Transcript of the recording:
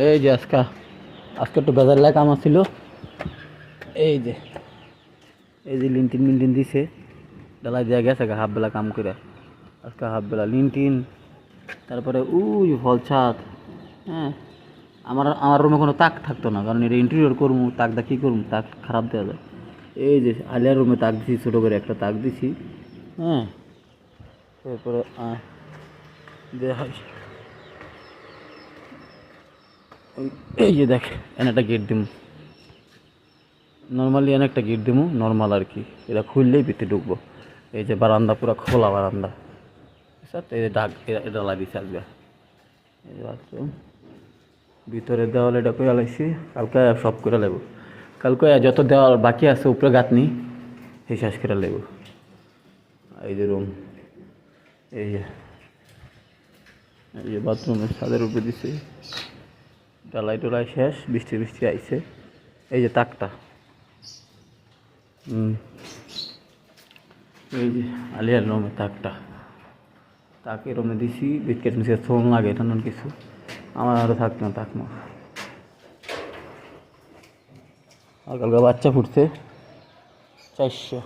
এই যে আজকে আজকে একটু বেজার কাম ছিল। এই যে লিনটিন মিনটিন দিছে, ডালাই দেওয়া গেছে হাফ বেলা কাম করে। আজকে হাফ বেলা লিনটিন, তারপরে উই ফল ছাদ। হ্যাঁ, আমার আমার রুমে কোনো তাক থাকতো না, কারণ এটা ইন্টেরিয়র করবো, তাক দা কী করবো, তাক খারাপ দেওয়া যায়। এই যে আলিয়ার রুমে তাক দিছি, ছোটো করে একটা তাক দিছি। হ্যাঁ, তারপরে দেওয়া হয়। এই যে দেখ, এনে একটা গেট দিব, নর্মালি এনে একটা গেট দিব, নর্মাল আর কি। এটা খুললেই ভিতরে ঢুকবো। এই যে বারান্দা পুরো খোলা বারান্দা, এই যে ডাক এটা লাগিয়েছে আসবে। এই যে বাথরুম, ভিতরে দেওয়াল এটা করে লাইছি, কালকে সব করে লাগবো। কালকে যত দেওয়াল বাকি আছে উপরে গাঁথনি সেই শেষ করে লাগবো। এই যে রুম, এই যে বাথরুমের ছাদের উপরে দিছে, ডালাই টোলাই শেষ, বৃষ্টি বৃষ্টি আইছে। এই যে তাকটা, এই যে আলিয়ার রুমের তাকটা, তাকে রুমে দিছি। বিস্কেট মিস্কেট ফোন লাগে এটা কিছু, আমার আরও থাকতো না তাক না। আর কালকে বাচ্চা ফুটছে 400।